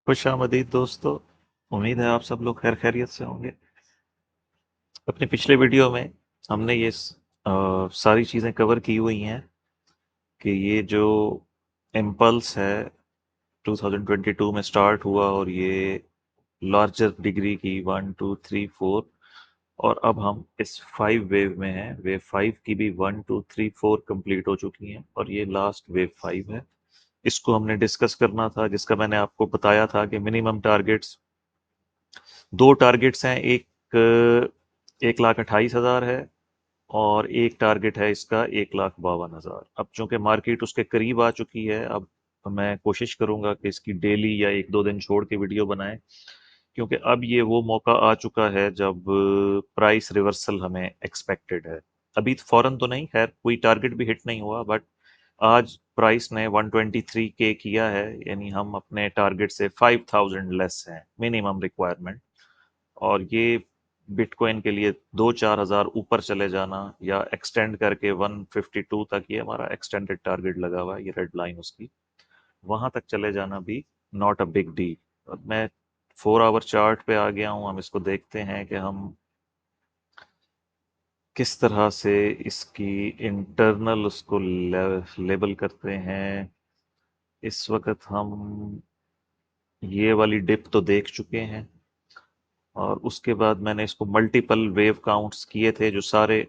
खुशामदीद दोस्तों। उम्मीद है आप सब लोग खैर खैरियत से होंगे। अपने पिछले वीडियो में हमने ये सारी चीज़ें कवर की हुई हैं कि ये जो इम्पल्स है 2022 में स्टार्ट हुआ और ये लार्जर डिग्री की 1 2 3 4 और अब हम इस 5 वेव में हैं। वेव 5 की भी 1 2 3 4 कंप्लीट हो चुकी हैं और ये लास्ट वेव 5 है। इसको हमने डिस्कस करना था, जिसका मैंने आपको बताया था कि मिनिमम टारगेट्स, दो टारगेट्स हैं। एक 1,28,000 है और एक टारगेट है इसका 1,52,000। अब चूंकि मार्केट उसके करीब आ चुकी है, अब मैं कोशिश करूंगा कि इसकी डेली या एक दो दिन छोड़ के वीडियो बनाएं, क्योंकि अब ये वो मौका आ चुका है जब प्राइस रिवर्सल हमें एक्सपेक्टेड है। अभी फौरन तो नहीं, खैर कोई टारगेट भी हिट नहीं हुआ, बट आज प्राइस ने 123 के किया है, यानी हम अपने टारगेट से 5,000 लेस हैं मिनिमम रिक्वायरमेंट। और ये बिटकॉइन के लिए 2-4 हज़ार ऊपर चले जाना या एक्सटेंड करके 152 तक, ये हमारा एक्सटेंडेड टारगेट लगा हुआ है, ये रेड लाइन उसकी, वहां तक चले जाना भी नॉट अ बिग डील। अब मैं 4 आवर चार्ट पे आ गया हूं। हम इसको देखते हैं कि हम किस तरह से इसकी इंटरनल उसको लेबल करते हैं। इस वक्त हम ये वाली डिप तो देख चुके हैं और उसके बाद मैंने इसको मल्टीपल वेव काउंट्स किए थे, जो सारे,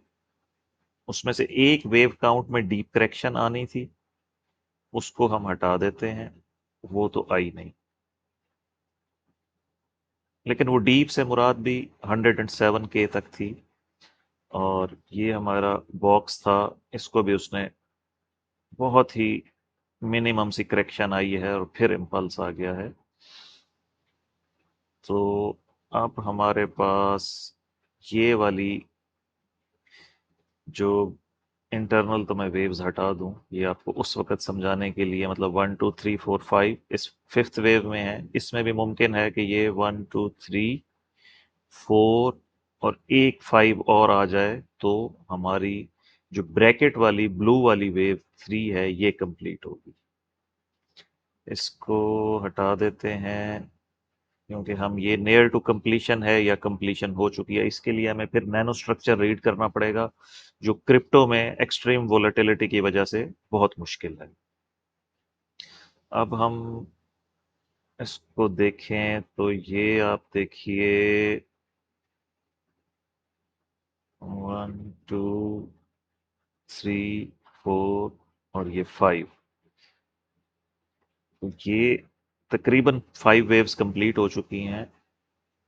उसमें से एक वेव काउंट में डीप करेक्शन आनी थी, उसको हम हटा देते हैं, वो तो आई नहीं। लेकिन वो डीप से मुराद भी 107 के तक थी। और ये हमारा बॉक्स था, इसको भी उसने बहुत ही मिनिमम सी करेक्शन आई है और फिर इम्पल्स आ गया है। तो अब हमारे पास ये वाली जो इंटरनल, तो मैं वेव्स हटा दूं, ये आपको उस वक्त समझाने के लिए, मतलब 1 2 3 4 5 इस फिफ्थ वेव में है। इसमें भी मुमकिन है कि ये 1 2 3 4 और एक 5 और आ जाए, तो हमारी जो ब्रैकेट वाली ब्लू वाली वेव 3 है ये कंप्लीट होगी। इसको हटा देते हैं, क्योंकि हम ये नियर टू कंप्लीशन है या कंप्लीशन हो चुकी है, इसके लिए हमें फिर नैनो स्ट्रक्चर रीड करना पड़ेगा, जो क्रिप्टो में एक्सट्रीम वोलेटिलिटी की वजह से बहुत मुश्किल है। अब हम इसको देखें तो ये आप देखिए 1 2 3 4 और ये 5। तो ये तकरीबन 5 वेव्स कंप्लीट हो चुकी हैं।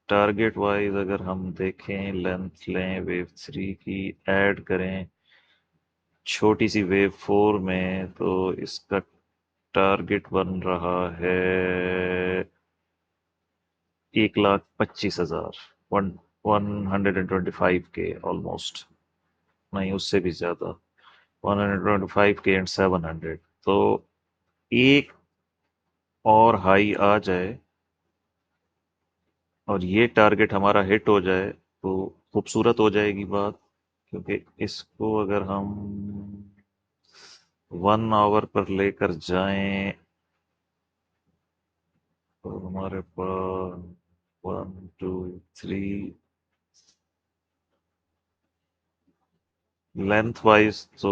टारगेट वाइज अगर हम देखें, लेंथ लें वेव 3 की, ऐड करें छोटी सी वेव 4 में, तो इसका टारगेट बन रहा है 1,25,000, 125 के ऑलमोस्ट, नहीं उससे भी ज्यादा, 125 के एंड 700। तो एक और हाई आ जाए और ये टारगेट हमारा हिट हो जाए तो खूबसूरत हो जाएगी बात। क्योंकि इसको अगर हम 1 आवर पर लेकर जाएं तो हमारे पास 1 2 3, लेंथ वाइज तो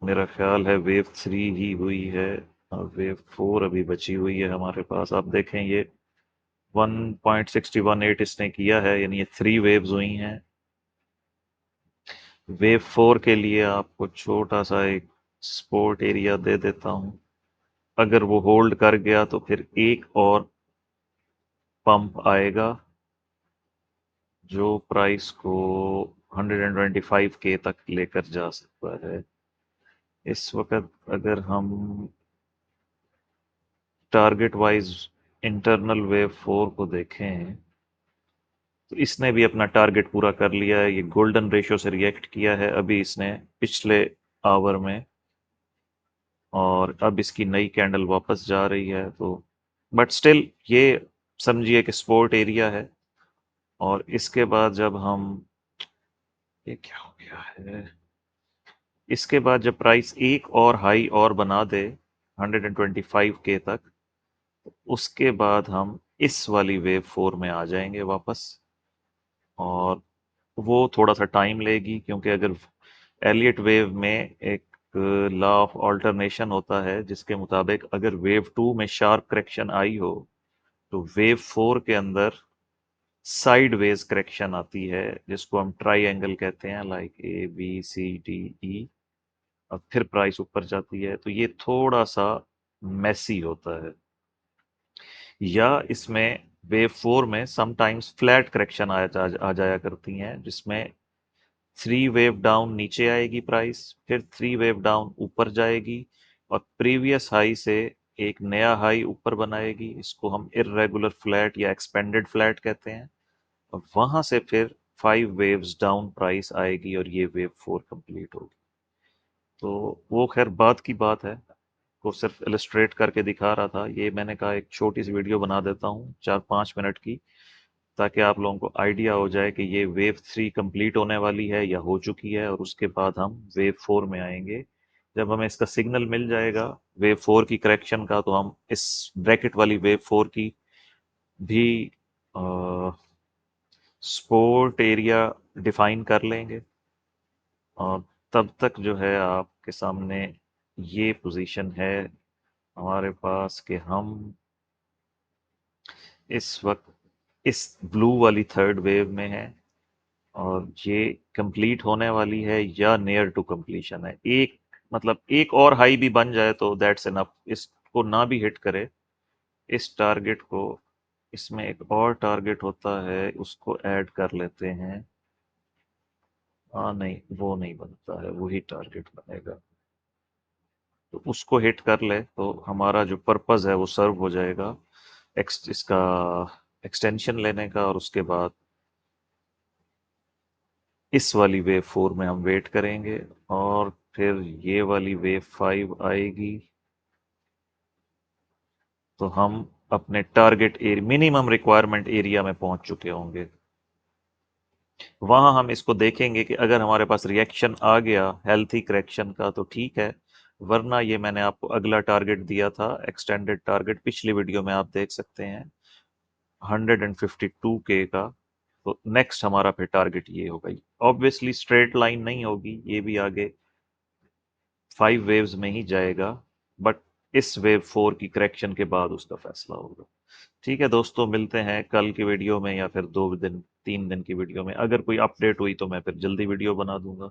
मेरा ख्याल है वेव 3 ही हुई है और वेव 4 अभी बची हुई है हमारे पास। आप देखें ये 1.618 इसने किया है, यानी ये 3 वेव्स हुई हैं। वेव 4 के लिए आपको छोटा सा एक सपोर्ट एरिया दे देता हूं। अगर वो होल्ड कर गया तो फिर एक और पंप आएगा जो प्राइस को 125 के तक लेकर जा सकता है। इस वक्त अगर हम टारगेट वाइज इंटरनल वेव 4 को देखें तो इसने भी अपना टारगेट पूरा कर लिया है। ये गोल्डन रेशियो से रिएक्ट किया है अभी इसने पिछले आवर में, और अब इसकी नई कैंडल वापस जा रही है। तो बट स्टिल ये समझिए कि सपोर्ट एरिया है। और इसके बाद जब हम, ये क्या हो गया है, इसके बाद जब प्राइस एक और हाई और बना दे 125 के तक, उसके बाद हम इस वाली वेव 4 में आ जाएंगे वापस। और वो थोड़ा सा टाइम लेगी, क्योंकि अगर एलियट वेव में एक लॉ ऑफ ऑल्टरनेशन होता है जिसके मुताबिक अगर वेव 2 में शार्प करेक्शन आई हो तो वेव 4 के अंदर साइड वेज करेक्शन आती है, जिसको हम ट्राई एंगल कहते हैं, लाइक ABCDE। अब फिर प्राइस ऊपर जाती है, तो ये थोड़ा सा मैसी होता है। या इसमें वेव 4 में समटाइम्स फ्लैट करेक्शन आ जाया करती हैं, जिसमें 3 वेव डाउन नीचे आएगी प्राइस, फिर 3 वेव डाउन ऊपर जाएगी, और प्रीवियस हाई से एक नया हाई ऊपर बनाएगी। इसको हम इर्रेगुलर फ्लैट या एक्सपेंडेड फ्लैट कहते हैं। और वहां से फिर 5 वेव्स डाउन प्राइस आएगी और ये वेव 4 कंप्लीट होगी। तो वो खैर बात की बात है, को सिर्फ इलस्ट्रेट करके दिखा रहा था। ये मैंने कहा एक छोटी सी वीडियो बना देता हूँ 4-5 मिनट की, ताकि आप लोगों को आइडिया हो जाए कि ये वेव 3 कंप्लीट होने वाली है या हो चुकी है, और उसके बाद हम वेव 4 में आएंगे। जब हमें इसका सिग्नल मिल जाएगा वेव 4 की करेक्शन का, तो हम इस ब्रैकेट वाली वेव 4 की भी सपोर्ट एरिया डिफाइन कर लेंगे। और तब तक जो है आपके सामने ये पोजीशन है हमारे पास कि हम इस वक्त इस ब्लू वाली थर्ड वेव में हैं, और ये कंप्लीट होने वाली है या नियर टू कंप्लीशन है। एक मतलब एक और हाई भी बन जाए तो दैट्स इनफ। इसको ना भी हिट करे इस टारगेट को, इसमें एक और टारगेट होता है, उसको ऐड कर लेते हैं। हाँ नहीं, वो नहीं बनता है, वही टारगेट बनेगा। तो उसको हिट कर ले तो हमारा जो पर्पस है वो सर्व हो जाएगा, इसका एक्सटेंशन लेने का। और उसके बाद इस वाली वेव 4 में हम वेट करेंगे, और फिर ये वाली वेव 5 आएगी, तो हम अपने target area, minimum requirement area में पहुंच चुके होंगे। वहां हम इसको देखेंगे कि अगर हमारे पास रिएक्शन आ गया हेल्थी करेक्शन का तो ठीक है, वरना ये मैंने आपको अगला टारगेट दिया था, एक्सटेंडेड टारगेट, पिछली वीडियो में आप देख सकते हैं, 152K का। तो नेक्स्ट हमारा फिर टारगेट ये होगा। ऑब्वियसली स्ट्रेट लाइन नहीं होगी, ये भी आगे 5 वेव्स में ही जाएगा, बट इस वेव 4 की करेक्शन के बाद उसका फैसला होगा। ठीक है दोस्तों, मिलते हैं कल की वीडियो में, या फिर 2 दिन 3 दिन की वीडियो में। अगर कोई अपडेट हुई तो मैं फिर जल्दी वीडियो बना दूंगा।